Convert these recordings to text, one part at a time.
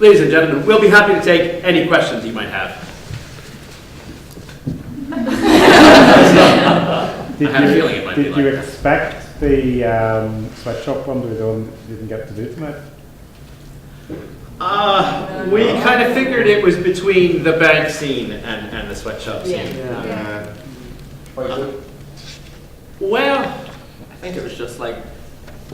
Ladies and gentlemen, we'll be happy to take any questions you might have. I had a feeling it might be like that. Did you expect the sweatshop one to be done you didn't get to do tonight? We kind of figured it was between the bank scene and the sweatshop scene. Well, I think it was just like,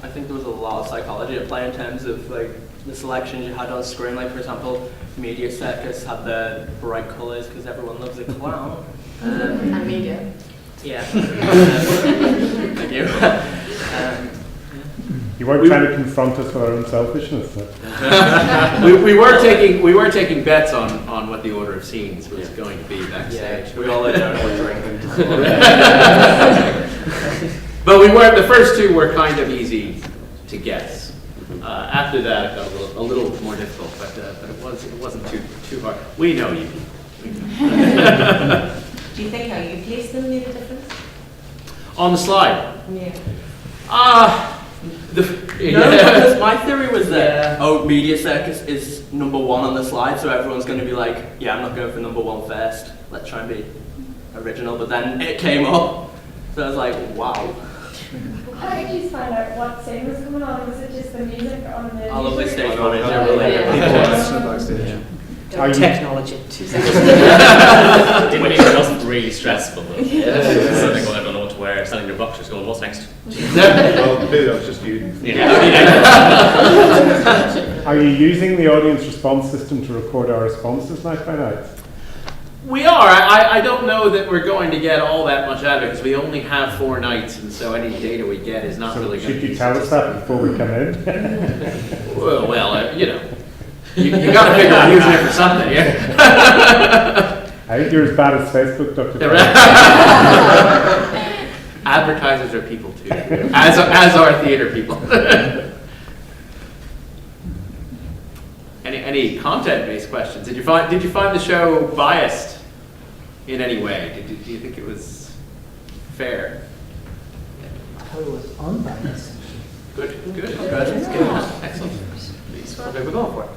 I think there was a lot of psychology at play in terms of like the selections you had on screen. Like for example, Media Circus had the bright colours because everyone loves a clown. And media. Yeah. Thank you. You weren't trying to confront us with our own selfishness. we were taking bets on what the order of scenes was going to be backstage. Yeah, we all let down what drinking. But we weren't. The first two were kind of easy to guess. After that, it got a little more difficult, but it wasn't too hard. We know you. Do you think how you placed them made a difference? On the slide. Yeah. No, because my theory was that Media Circus is #1 on the slide, so everyone's going to be like, yeah, I'm not going for #1 first. Let's try and be original. But then it came up, so I was like, wow. How did you find out what scene was coming on? Was it just the music on the? I love the music? stage manager. Technology. When it wasn't really stressful though. Suddenly going, I don't know what to wear, standing in your boxers going, what's next? Well, maybe that was just you. Are you using the audience response system to record our responses night by night? We are. I don't know that we're going to get all that much out of it because we only have 4 nights, and so any data we get is not really going to be. Should you tell us that before we come in? Well, you know, you got to figure we're using it for something, yeah. I think you're as bad as Facebook, Dr. Advertisers are people too, as are theater people. Any content-based questions? Did you find the show biased in any way? Do you think it was fair? I thought it was unbiased. Good. Excellent. Okay, we're going for it.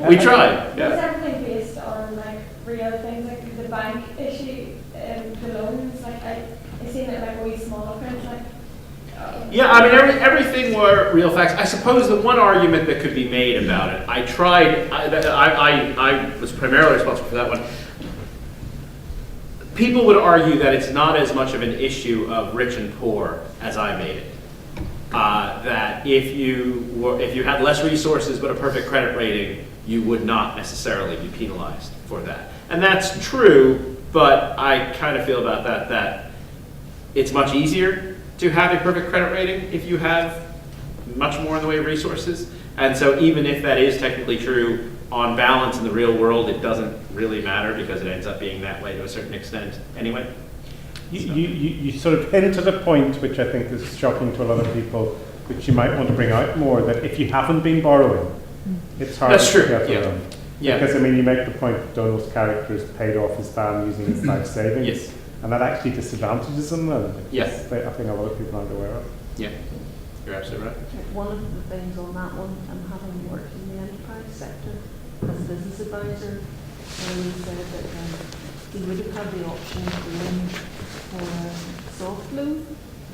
We tried. Was everything based on like real things, like the bank issue and the loans? Like I seen it like wee small print, like. Yeah, I mean everything were real facts. I suppose the one argument that could be made about it, I was primarily responsible for that one. People would argue that it's not as much of an issue of rich and poor as I made it. That if you had less resources but a perfect credit rating, you would not necessarily be penalized for that. And that's true, but I kind of feel about that it's much easier to have a perfect credit rating if you have much more in the way of resources. And so even if that is technically true, on balance in the real world, it doesn't really matter because it ends up being that way to a certain extent anyway. You sort of hinted at a point which I think is shocking to a lot of people, which you might want to bring out more, that if you haven't been borrowing, it's hard That's true. to get Yeah. around. Yeah. Because I mean, you make the point that Donald's character's paid off his van using his life savings. Yes. And that actually disadvantages them, and Yes. I think a lot of people aren't aware of. Yeah, you're absolutely right. One of the things on that one, and having worked in the enterprise sector as a business advisor, he said that he would have had the option to go in for a soft loan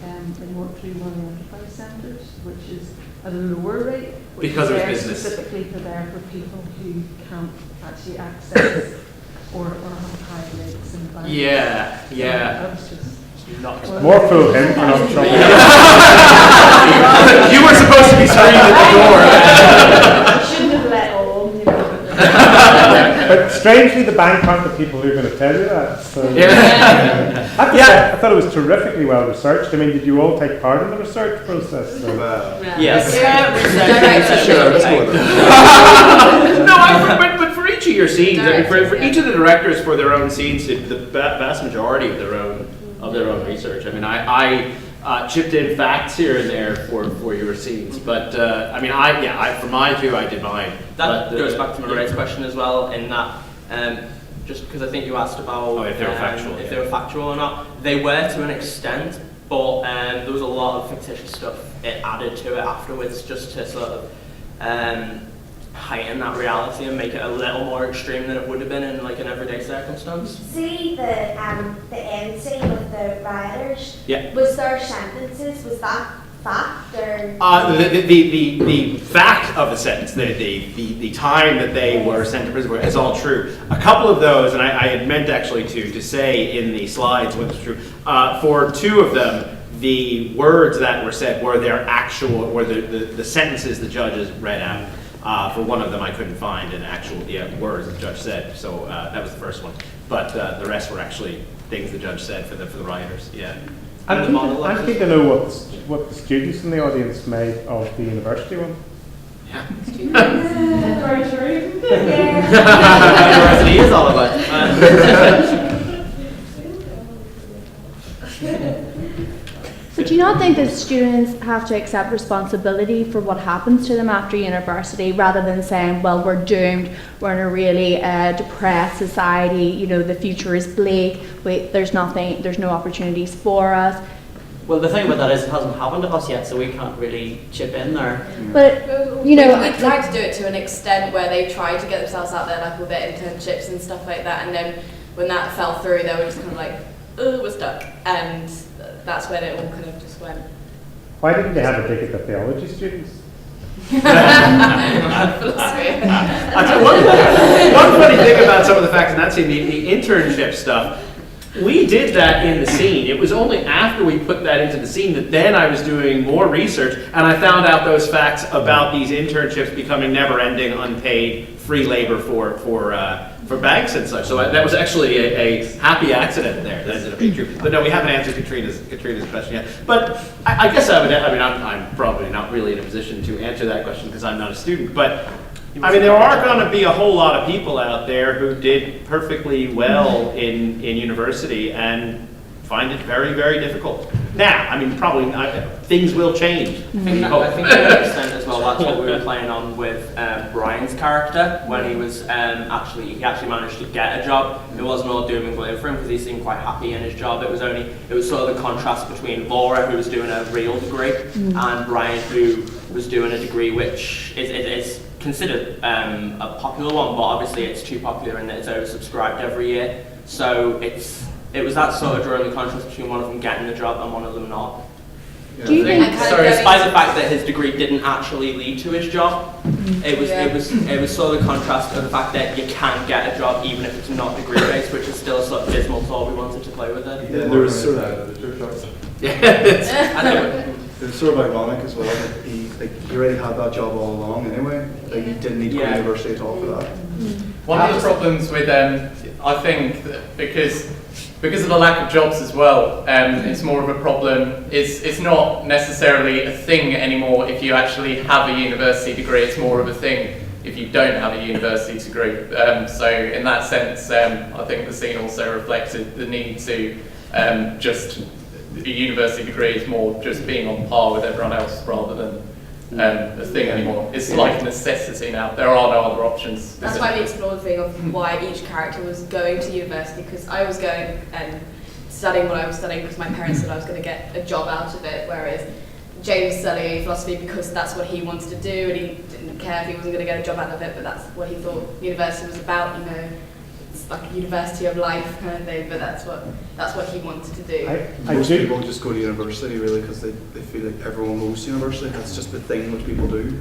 and work through one of the enterprise centres, which is at a lower rate, which Because is of there business. specifically for people who can't actually access or have high rates in banks. Yeah. That was just More fool him for not shopping. You were supposed to be screaming at I shouldn't have let on, you know. But strangely, the bank aren't the people who are going to tell you that. So, I thought it was terrifically well researched. I mean, did you all take part in the research process? So? Yes. But for each of your scenes, I mean, for each of the directors for their own scenes did the vast majority of their own research. I mean, I chipped in facts here and there for your scenes, but I mean, for mine too, I did mine. That goes back to Murray's question as well, in that just because I think you asked about if they were factual, if they were factual or not. They were to an extent, but there was a lot of fictitious stuff it added to it afterwards, just to sort of heighten that reality and make it a little more extreme than it would have been in like an everyday circumstance. See the end scene with the rioters? Yeah. Was there sentences? Was that fact or? The fact of the sentence, the time that they were sent to prison is all true. A couple of those, and I had meant actually to say in the slides what was true. For two of them, the words that were said were the sentences the judges read out. For one of them, I couldn't find an actual words the judge said, so that was the first one. But the rest were actually things the judge said for the rioters. Yeah. I'm keen to know what the students in the audience made of the university one. Yeah. Very true. University is all about. But do you not think that students have to accept responsibility for what happens to them after university, rather than saying, well, we're doomed, we're in a really depressed society, you know, the future is bleak, there's no opportunities for us? Well, the thing about that is it hasn't happened to us yet, so we can't really chip in there. But, you know, we tried to do it to an extent where they tried to get themselves out there, like with their internships and stuff like that, and then when that fell through, they were just kind of like, oh, we're stuck, and that's when it all kind of just went. Why didn't they have a dig at the theology students? I'll tell you one funny thing about some of the facts in that scene, the internship stuff. We did that in the scene. It was only after we put that into the scene that then I was doing more research and I found out those facts about these internships becoming never-ending, unpaid, free labor for banks and such. So that was actually a happy accident there. That ended up being true. But no, we haven't answered Katrina's question yet. But I guess I'm probably not really in a position to answer that question because I'm not a student. But I mean, there are going to be a whole lot of people out there who did perfectly well in university and find it very, very difficult. Now, I mean, probably things will change. I think to an extent as well, that's what we were playing on with Brian's character when he was he actually managed to get a job. It wasn't all doom and gloom for him because he seemed quite happy in his job. It was sort of the contrast between Laura, who was doing a real degree, and Brian, who was doing a degree which is considered a popular one, but obviously it's too popular and it's oversubscribed every year. So it was that sort of drawing the contrast between one of them getting the job and one of them not. Do you think? So despite the fact that his degree didn't actually lead to his job, it was sort of the contrast of the fact that you can get a job even if it's not degree based, which is still a sort of dismal thought we wanted to play with it. Yeah, there was sort of it was sort of ironic as well that he already had that job all along anyway. Like he didn't need to go to university at all for that. One of the problems with I think that because of the lack of jobs as well, it's more of a problem. It's not necessarily a thing anymore if you actually have a university degree. It's more of a thing if you don't have a university degree. So in that sense, I think the scene also reflected the need to just a university degree is more just being on par with everyone else rather than a thing anymore. It's like a necessity now. There are no other options. That's why we explored the thing of why each character was going to university, because I was going and studying what I was studying because my parents said I was going to get a job out of it, whereas James was studying philosophy because that's what he wanted to do and he didn't care if he wasn't going to get a job out of it, but that's what he thought university was about, you know. It's like a university of life kind of thing, but that's what he wanted to do. Most people just go to university really because they feel like everyone goes to university. That's just the thing which people do.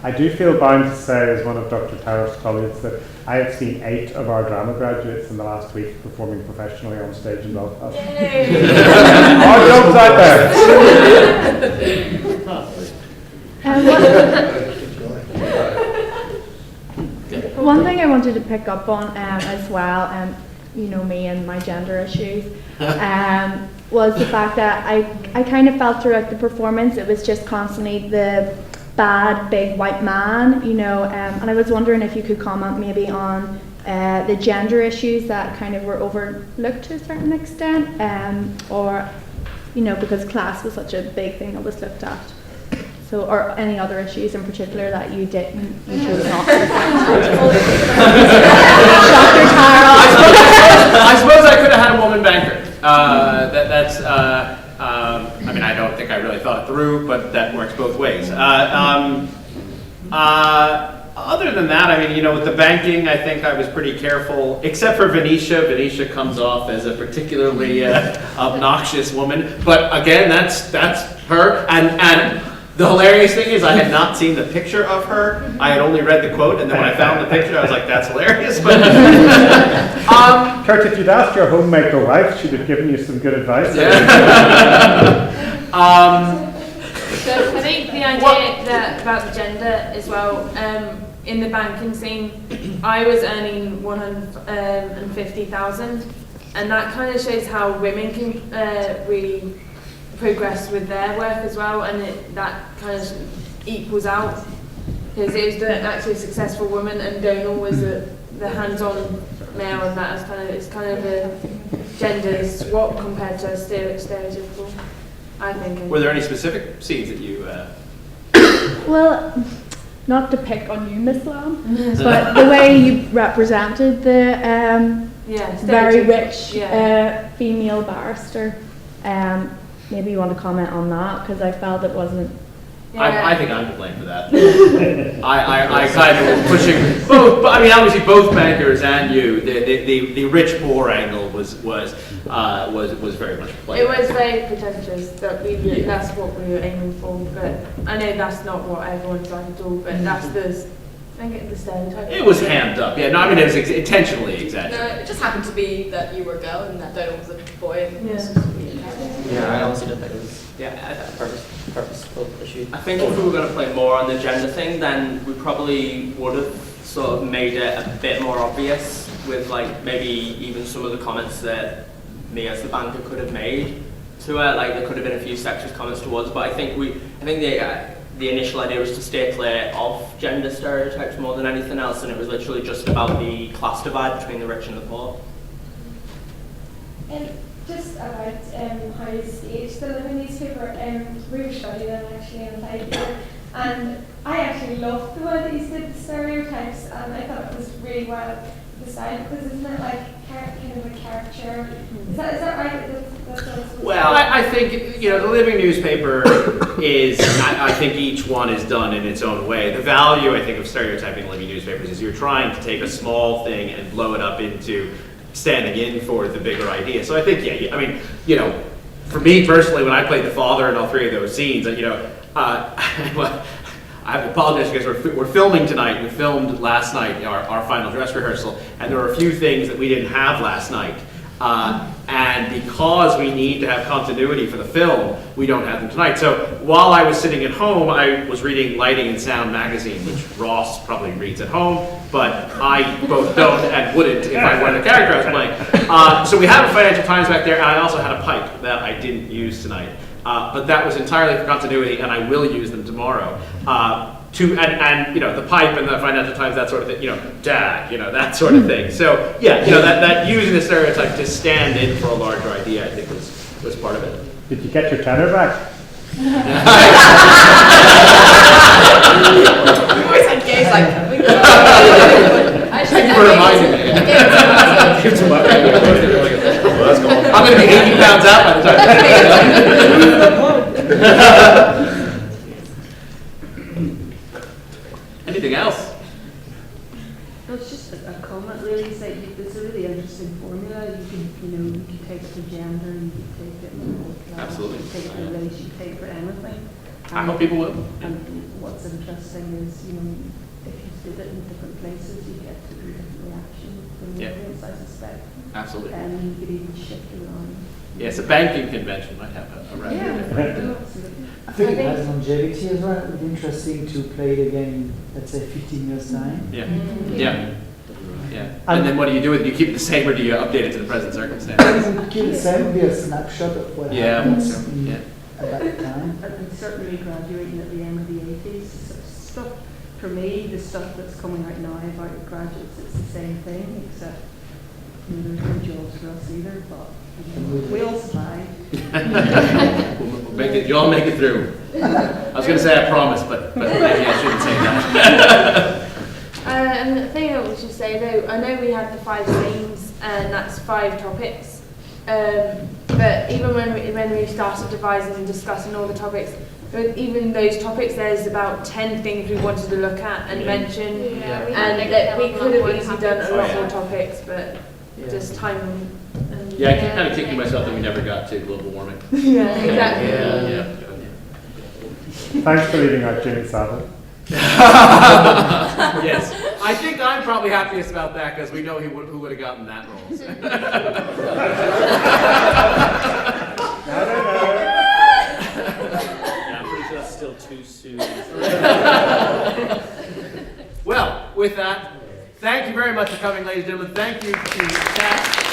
I do feel bound to say, as one of Dr. Tara's colleagues, that I have seen 8 of our drama graduates in the last week performing professionally on stage in Belfast. Our jobs out there. One thing I wanted to pick up on as well, you know me and my gender issues, was the fact that I kind of felt throughout the performance it was just constantly the bad big white man, you know, and I was wondering if you could comment maybe on the gender issues that kind of were overlooked to a certain extent, or, you know, because class was such a big thing that was looked at. So, or any other issues in particular that you chose not to Dr. Tara. I suppose I could have had a woman banker. I mean, I don't think I really thought it through, but that works both ways. Other than that, I mean, you know, with the banking, I think I was pretty careful, except for Venetia. Venetia comes off as a particularly obnoxious woman. But again, that's her. And the hilarious thing is I had not seen the picture of her. I had only read the quote, and then when I found the picture, I was like, that's hilarious. But Kurt, if you'd asked your homemaker wife, she'd have given you some good advice. So I think the idea that about the gender as well, in the banking scene, I was earning 150,000, and that kind of shows how women can really progress with their work as well, and that kind of equals out, because it was actually a successful woman, and Donal was the hands-on male, and that is kind of a gender swap compared to a stereotypical, I think. Were there any specific scenes that you? Well, not to pick on you, Miss Lamb, but the way you represented the very rich female barrister, maybe you want to comment on that, because I felt it wasn't. I think I'm to blame for that. I kind of was pushing both. I mean, obviously both bankers and you. The rich poor angle was very much played. It was very pretentious. That's what we were aiming for. But I know that's not what everyone's trying to do. But that's the stereotype. It was hammed up. Yeah, no, I mean it was intentionally exaggerated. No, it just happened to be that you were a girl and that Donal was a boy. I honestly don't think it was a purposeful issue. I think if we were going to play more on the gender thing, then we probably would have sort of made it a bit more obvious with like maybe even some of the comments that me as the banker could have made to it. Like there could have been a few sexist comments towards, but I think the initial idea was to stay clear of gender stereotypes more than anything else, and it was literally just about the class divide between the rich and the poor. And just about how you staged the Living newspaper, we were studying them actually in Fife, and I actually loved the way that you did the stereotypes, and I thought it was really well decided, because isn't it like kind of a caricature? Is that right? Well, I think, you know, the Living newspaper is, I think each one is done in its own way. The value, I think, of stereotyping Living newspapers is you're trying to take a small thing and blow it up into standing in for the bigger idea. So I think, yeah, I mean, you know, for me personally, when I played the father in all three of those scenes, you know, I have to apologize because we're filming tonight. We filmed last night, our final dress rehearsal, and there were a few things that we didn't have last night. And because we need to have continuity for the film, we don't have them tonight. So while I was sitting at home, I was reading Lighting and Sound magazine, which Ross probably reads at home, but I both don't and wouldn't if I were the character I was playing. So we have a Financial Times back there, and I also had a pipe that I didn't use tonight. But that was entirely for continuity, and I will use them tomorrow. And you know, the pipe and the Financial Times, that sort of thing, you know, Dad, you know, that sort of thing. So yeah, you know, that using the stereotype to stand in for a larger idea, I think was part of it. Did you get your tenor back? We always had gays like, Thank you for reminding me. I'm going to be 80 pounds out by the time. Anything else? No, it's just a comment really. It's like it's a really interesting formula. You can take it to gender, you can take it to absolutely. You can take it to race, you can take it for anything. I hope people will. And what's interesting is, you know, if you did it in different places, you get a different reaction from the audience, I suspect. Absolutely. And you could even shift it around. Yes, a banking convention might have a rather different. I think it has longevity as well. It would be interesting to play it again, let's say 15 years time. Yeah. Yeah. Yeah. And then what do you do with it? Do you keep it the same or do you update it to the present circumstances? Keep the same, would be a snapshot of what happens at that time. And certainly graduating at the end of the 80s, stuff, for me, the stuff that's coming out now about graduates, it's the same thing, except there's no jobs for us either, but we all survive. We'll make it, you'll all make it through. I was going to say I promise, but maybe I shouldn't say that. And the thing I was just say though, I know we had the 5 themes and that's 5 topics, but even when we started devising and discussing all the topics, with even those topics, there's about 10 things we wanted to look at and mention, Yeah, and that we could have easily done a lot Oh, yeah. more topics, but just time. And Yeah, I keep kind of kicking myself that we never got to global warming. Yeah, exactly. Yeah. Thanks for leaving out Jimmy Savile. Yes, I think I'm probably happiest about that because we know who would have gotten that role. So. Yeah, I'm pretty sure that's still too soon. Well, with that, thank you very much for coming, ladies and gentlemen. Thank you to Cass